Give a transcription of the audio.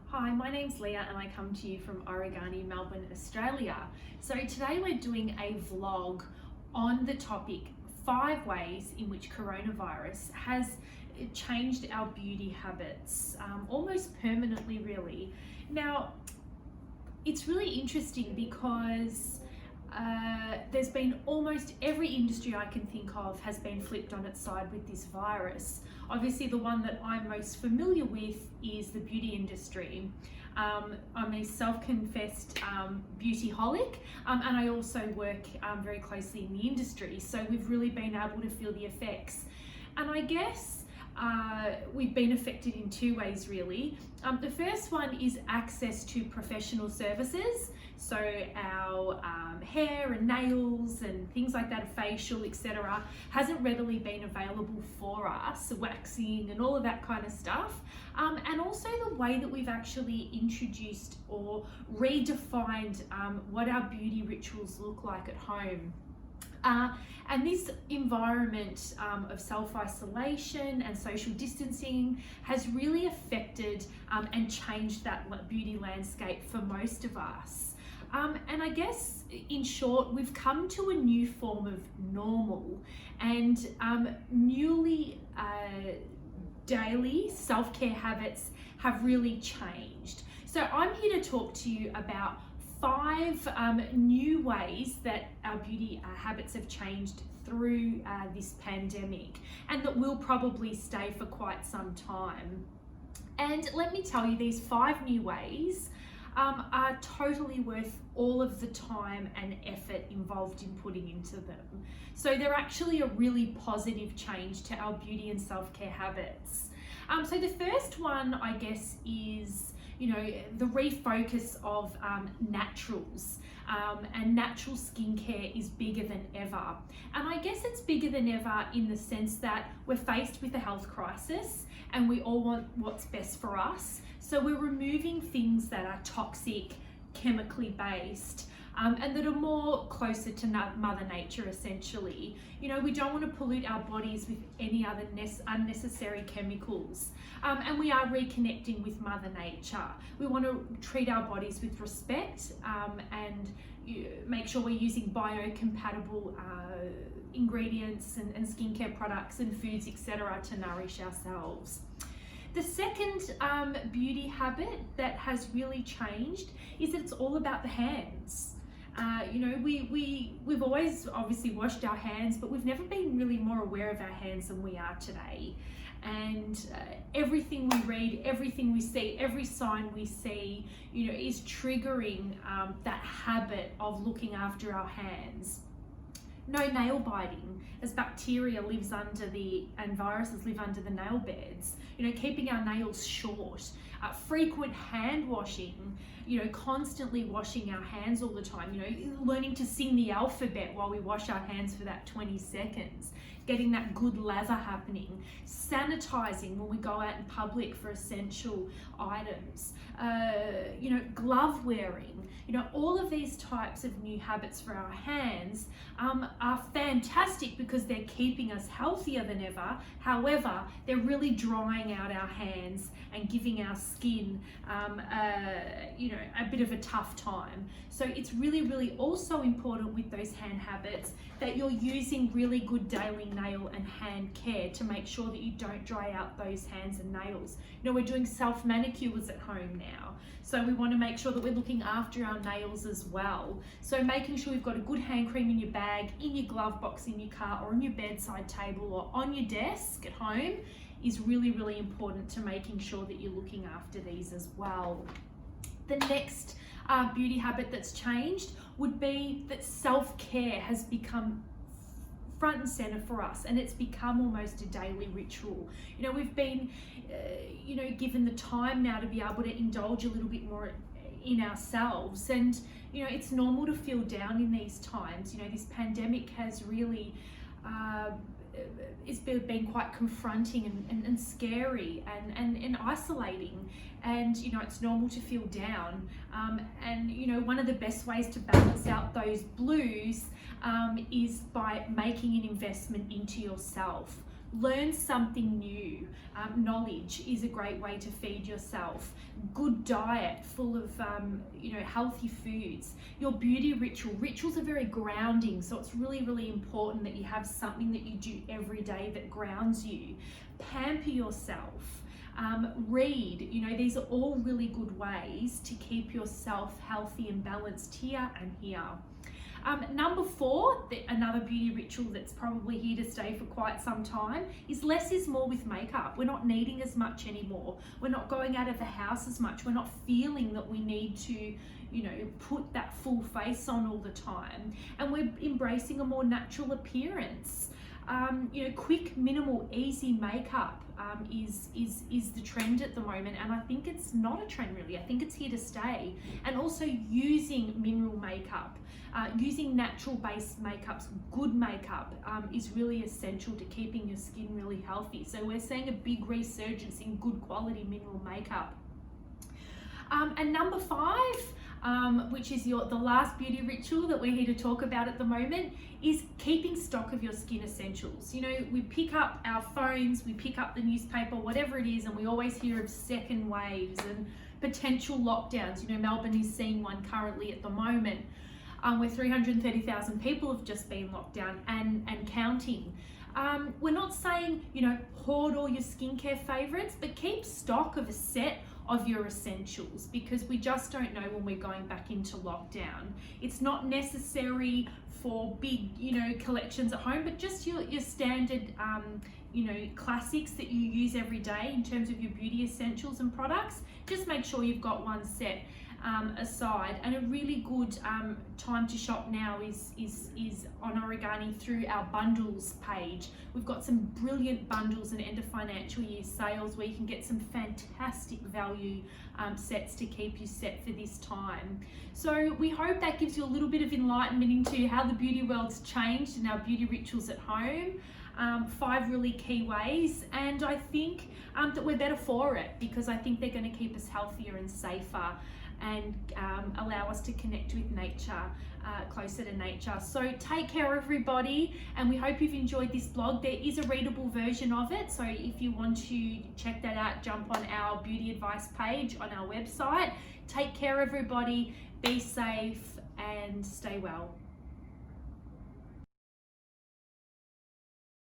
Hi, my name's Leah and I come to you from Origani, Melbourne, Australia. So today we're doing a vlog on the topic 5 ways in which coronavirus has changed our beauty habits, almost permanently really. Now, it's really interesting because there's been almost every industry I can think of has been flipped on its side with this virus. Obviously, the one that I'm most familiar with is the beauty industry. I'm a self-confessed beautyholic, and I also work very closely in the industry. So we've really been able to feel the effects. And I guess we've been affected in 2 ways really. The first one is access to professional services. So our hair and nails and things like that, facial, etc., hasn't readily been available for us, waxing and all of that kind of stuff. And also the way that we've actually introduced or redefined what our beauty rituals look like at home. And this environment of self-isolation and social distancing has really affected and changed that beauty landscape for most of us. And I guess, in short, we've come to a new form of normal, and newly daily self-care habits have really changed. So I'm here to talk to you about 5 new ways that our beauty habits have changed through this pandemic, and that will probably stay for quite some time. And let me tell you, these 5 new ways are totally worth all of the time and effort involved in putting into them. So they're actually a really positive change to our beauty and self-care habits. So the first one, I guess, is the refocus of naturals, and natural skincare is bigger than ever. And I guess it's bigger than ever in the sense that we're faced with a health crisis and we all want what's best for us. So we're removing things that are toxic, chemically based, and that are more closer to Mother Nature, essentially. We don't want to pollute our bodies with any other unnecessary chemicals. And we are reconnecting with Mother Nature. We want to treat our bodies with respect, and make sure we're using biocompatible ingredients and skincare products and foods, etc., to nourish ourselves. The second beauty habit that has really changed is that it's all about the hands. We've always obviously washed our hands, but we've never been really more aware of our hands than we are today. And everything we read, everything we see, every sign we see, is triggering that habit of looking after our hands. No nail biting, as bacteria lives under and viruses live under the nail beds. Keeping our nails short, frequent hand washing, constantly washing our hands all the time, learning to sing the alphabet while we wash our hands for that 20 seconds, getting that good lather happening, sanitizing when we go out in public for essential items, glove wearing, all of these types of new habits for our hands are fantastic because they're keeping us healthier than ever. However, they're really drying out our hands and giving our skin a bit of a tough time. So it's really, really also important with those hand habits that you're using really good daily nail and hand care to make sure that you don't dry out those hands and nails. We're doing self manicures at home now, so we want to make sure that we're looking after our nails as well. So making sure you've got a good hand cream in your bag, in your glove box, in your car, or on your bedside table, or on your desk at home is really, really important to making sure that you're looking after these as well. The next beauty habit that's changed would be that self-care has become front and center for us, and it's become almost a daily ritual. We've been given the time now to be able to indulge a little bit more in ourselves, and it's normal to feel down in these times. This pandemic has really it's been quite confronting and scary and isolating, and it's normal to feel down, and one of the best ways to balance out those blues is by making an investment into yourself. Learn something new. Knowledge is a great way to feed yourself. Good diet full of healthy foods. Your beauty rituals are very grounding, so it's really, really important that you have something that you do every day that grounds you. Pamper yourself. Read. These are all really good ways to keep yourself healthy and balanced here and here. Number 4, another beauty ritual that's probably here to stay for quite some time, is less is more with makeup. We're not needing as much anymore. We're not going out of the house as much. We're not feeling that we need to, put that full face on all the time. And we're embracing a more natural appearance. Quick, minimal, easy makeup is the trend at the moment, and I think it's not a trend really. I think it's here to stay. And also using mineral makeup, using natural based makeups, good makeup is really essential to keeping your skin really healthy. So we're seeing a big resurgence in good quality mineral makeup. And number 5, which is the last beauty ritual that we're here to talk about at the moment, is keeping stock of your skin essentials. We pick up our phones, we pick up the newspaper, whatever it is, and we always hear of second waves and potential lockdowns. Melbourne is seeing one currently at the moment, where 330,000 people have just been locked down and counting. We're not saying, hoard all your skincare favorites, but keep stock of a set of your essentials, because we just don't know when we're going back into lockdown. It's not necessary for big, collections at home, but just your standard, classics that you use every day in terms of your beauty essentials and products. Just make sure you've got one set aside. And a really good time to shop now is on Origani through our bundles page. We've got some brilliant bundles and end of financial year sales where you can get some fantastic value sets to keep you set for this time. So we hope that gives you a little bit of enlightenment into how the beauty world's changed and our beauty rituals at home. 5 really key ways, and I think that we're better for it, because I think they're going to keep us healthier and safer, and allow us to connect with nature, closer to nature. So take care, everybody, and we hope you've enjoyed this blog. There is a readable version of it, so if you want to check that out, jump on our beauty advice page on our website. Take care, everybody, be safe and stay well.